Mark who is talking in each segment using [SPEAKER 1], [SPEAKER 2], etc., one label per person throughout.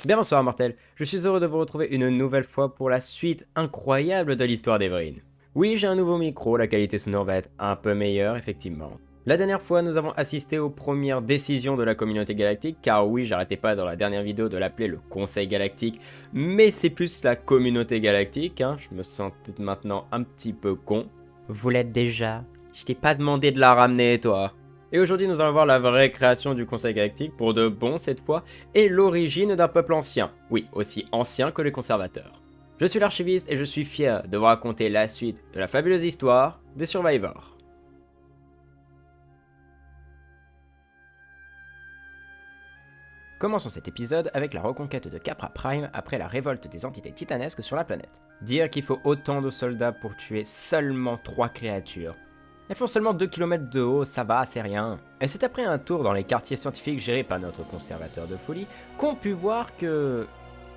[SPEAKER 1] Bien bonsoir mortel, je suis heureux de vous retrouver une nouvelle fois pour la suite incroyable de l'histoire d'Everyn. Oui, j'ai un nouveau micro, la qualité sonore va être un peu meilleure effectivement. La dernière fois, nous avons assisté aux premières décisions de la communauté galactique, car oui, j'arrêtais pas dans la dernière vidéo de l'appeler le Conseil Galactique, mais c'est plus la communauté galactique, hein, je me sens maintenant un petit peu con. Vous l'êtes déjà, je t'ai pas demandé de la ramener toi. Et aujourd'hui, nous allons voir la vraie création du Conseil Galactique, pour de bon cette fois, et l'origine d'un peuple ancien. Oui, aussi ancien que les conservateurs. Je suis l'archiviste et je suis fier de vous raconter la suite de la fabuleuse histoire des Survivors. Commençons cet épisode avec la reconquête de Capra Prime après la révolte des entités titanesques sur la planète. Dire qu'il faut autant de soldats pour tuer seulement 3 créatures. Elles font seulement 2 km de haut, ça va, c'est rien. Et c'est après un tour dans les quartiers scientifiques gérés par notre conservateur de folie qu'on put voir que...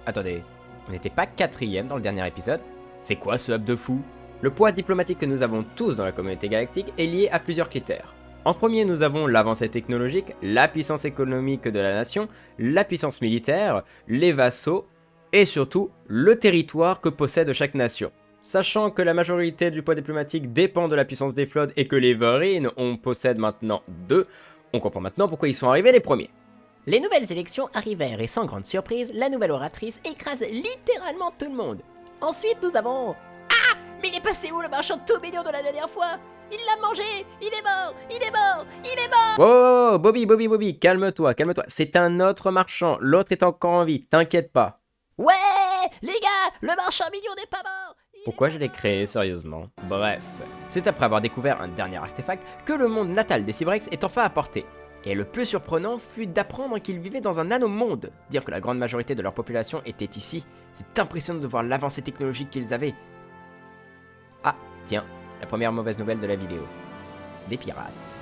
[SPEAKER 1] Attendez, on n'était pas 4ème dans le dernier épisode? C'est quoi ce hub de fou? Le poids diplomatique que nous avons tous dans la communauté galactique est lié à plusieurs critères. En premier, nous avons l'avancée technologique, la puissance économique de la nation, la puissance militaire, les vassaux, et surtout, le territoire que possède chaque nation. Sachant que la majorité du poids diplomatique dépend de la puissance des flottes et que les Veryn en possèdent maintenant 2, on comprend maintenant pourquoi ils sont arrivés les premiers.
[SPEAKER 2] Les nouvelles élections arrivèrent et sans grande surprise, la nouvelle oratrice écrase littéralement tout le monde. Ensuite nous avons... Ah! Mais il est passé où le marchand tout mignon de la dernière fois? Il l'a mangé! Il est mort! Il est mort! Il est mort!
[SPEAKER 1] Oh, Bobby, calme-toi. C'est un autre marchand, l'autre est encore en vie, t'inquiète pas.
[SPEAKER 2] Ouais! Les gars! Le marchand mignon n'est pas mort!
[SPEAKER 1] Pourquoi je l'ai créé, sérieusement? Bref, c'est après avoir découvert un dernier artefact que le monde natal des Cybrex est enfin apporté. Et le plus surprenant fut d'apprendre qu'ils vivaient dans un nanomonde. Dire que la grande majorité de leur population était ici, c'est impressionnant de voir l'avancée technologique qu'ils avaient. Ah, tiens, la première mauvaise nouvelle de la vidéo. Des pirates.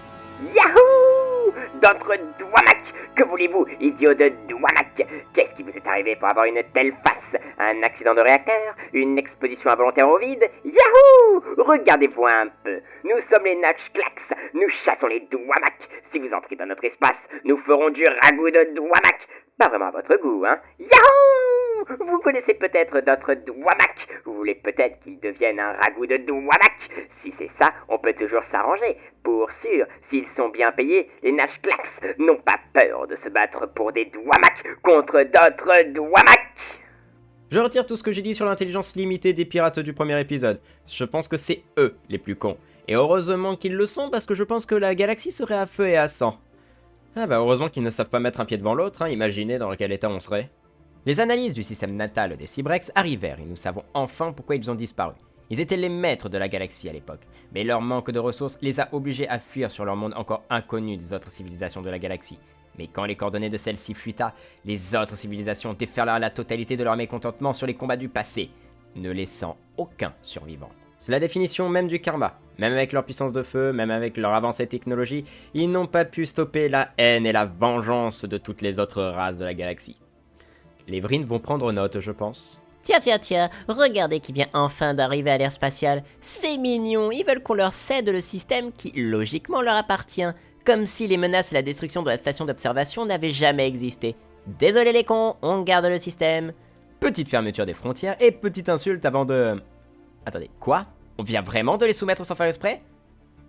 [SPEAKER 3] Yahoo! D'autres Dwamak! Que voulez-vous, idiot de Dwamak? Qu'est-ce qui vous est arrivé pour avoir une telle face? Un accident de réacteur? Une exposition involontaire au vide? Yahoo! Regardez-vous un peu. Nous sommes les Natchklax. Nous chassons les Dwamak. Si vous entrez dans notre espace, nous ferons du ragoût de Dwamak. Pas vraiment à votre goût, hein? Yahoo! Vous connaissez peut-être d'autres Dwamak. Vous voulez peut-être qu'ils deviennent un ragoût de Dwamak. Si c'est ça, on peut toujours s'arranger. Pour sûr, s'ils sont bien payés, les Natchklax n'ont pas peur de se battre pour des Dwamak contre d'autres Dwamak.
[SPEAKER 1] Je retire tout ce que j'ai dit sur l'intelligence limitée des pirates du premier épisode. Je pense que c'est eux les plus cons. Et heureusement qu'ils le sont parce que je pense que la galaxie serait à feu et à sang. Ah bah heureusement qu'ils ne savent pas mettre un pied devant l'autre, hein, imaginez dans quel état on serait. Les analyses du système natal des Cybrex arrivèrent et nous savons enfin pourquoi ils ont disparu. Ils étaient les maîtres de la galaxie à l'époque, mais leur manque de ressources les a obligés à fuir sur leur monde encore inconnu des autres civilisations de la galaxie. Mais quand les coordonnées de celle-ci fuita, les autres civilisations déferlèrent la totalité de leur mécontentement sur les combats du passé, ne laissant aucun survivant. C'est la définition même du karma. Même avec leur puissance de feu, même avec leur avancée technologie, ils n'ont pas pu stopper la haine et la vengeance de toutes les autres races de la galaxie. Les Vryn vont prendre note, je pense.
[SPEAKER 2] Tiens, regardez qui vient enfin d'arriver à l'ère spatiale. C'est mignon, ils veulent qu'on leur cède le système qui, logiquement, leur appartient. Comme si les menaces et la destruction de la station d'observation n'avaient jamais existé. Désolé les cons, on garde le système.
[SPEAKER 1] Petite fermeture des frontières et petite insulte avant de... Attendez, quoi? On vient vraiment de les soumettre sans faire exprès?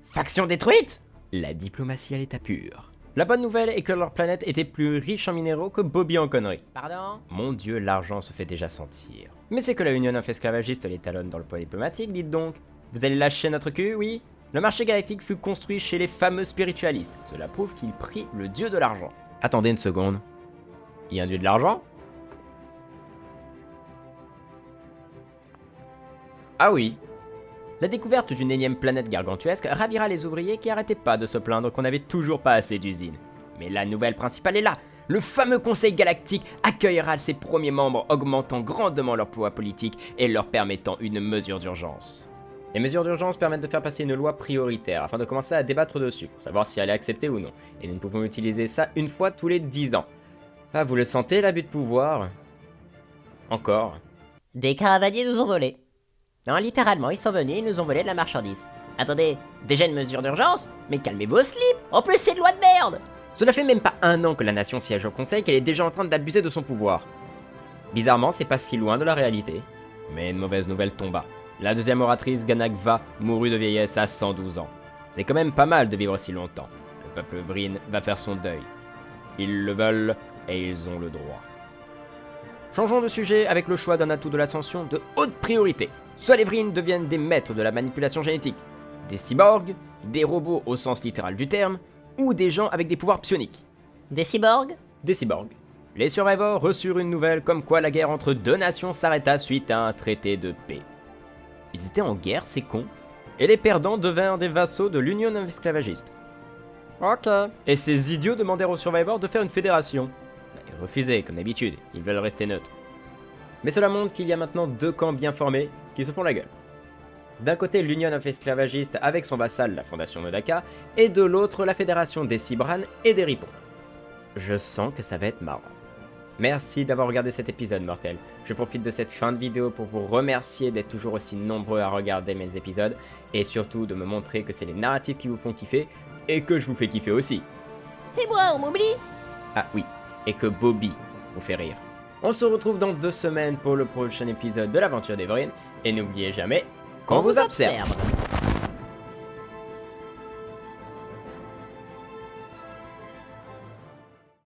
[SPEAKER 1] Faction détruite? La diplomatie à l'état pur. La bonne nouvelle est que leur planète était plus riche en minéraux que Bobby en conneries.
[SPEAKER 2] Pardon?
[SPEAKER 1] Mon dieu, l'argent se fait déjà sentir. Mais c'est que la Union esclavagiste les talonne dans le poids diplomatique, dites donc. Vous allez lâcher notre cul, oui? Le marché galactique fut construit chez les fameux spiritualistes. Cela prouve qu'il prie le dieu de l'argent. Attendez une seconde. Il y a un dieu de l'argent? Ah oui. La découverte d'une énième planète gargantuesque ravira les ouvriers qui arrêtaient pas de se plaindre qu'on n'avait toujours pas assez d'usines. Mais la nouvelle principale est là. Le fameux Conseil Galactique accueillera ses premiers membres, augmentant grandement leur pouvoir politique et leur permettant une mesure d'urgence. Les mesures d'urgence permettent de faire passer une loi prioritaire afin de commencer à débattre dessus, pour savoir si elle est acceptée ou non. Et nous ne pouvons utiliser ça une fois tous les 10 ans. Ah, vous le sentez, l'abus de pouvoir? Encore.
[SPEAKER 2] Des caravaniers nous ont volé. Non, littéralement, ils sont venus et nous ont volé de la marchandise. Attendez, déjà une mesure d'urgence? Mais calmez-vous au slip! En plus, c'est une loi de merde!
[SPEAKER 1] Cela fait même pas un an que la nation siège au conseil qu'elle est déjà en train d'abuser de son pouvoir. Bizarrement, c'est pas si loin de la réalité. Mais une mauvaise nouvelle tomba. La deuxième oratrice, Ganagva, mourut de vieillesse à 112 ans. C'est quand même pas mal de vivre si longtemps. Le peuple Vryn va faire son deuil. Ils le veulent et ils ont le droit. Changeons de sujet avec le choix d'un atout de l'ascension de haute priorité. Soit les Vryn deviennent des maîtres de la manipulation génétique, des cyborgs, des robots au sens littéral du terme, ou des gens avec des pouvoirs psioniques.
[SPEAKER 2] Des cyborgs?
[SPEAKER 1] Des cyborgs. Les Survivors reçurent une nouvelle comme quoi la guerre entre deux nations s'arrêta suite à un traité de paix. Ils étaient en guerre, ces cons. Et les perdants devinrent des vassaux de l'Union esclavagiste. Ok. Et ces idiots demandèrent aux Survivors de faire une fédération. Ils refusaient, comme d'habitude, ils veulent rester neutres. Mais cela montre qu'il y a maintenant deux camps bien formés qui se font la gueule. D'un côté, l'Union esclavagiste avec son vassal, la Fondation Nodaka, et de l'autre, la Fédération des Cybran et des Ripons. Je sens que ça va être marrant. Merci d'avoir regardé cet épisode, mortel. Je profite de cette fin de vidéo pour vous remercier d'être toujours aussi nombreux à regarder mes épisodes, et surtout de me montrer que c'est les narratifs qui vous font kiffer, et que je vous fais kiffer aussi.
[SPEAKER 2] Et moi, on m'oublie?
[SPEAKER 1] Ah oui, et que Bobby vous fait rire. On se retrouve dans 2 semaines pour le prochain épisode de l'aventure d'Everyn, et n'oubliez jamais qu'on vous observe.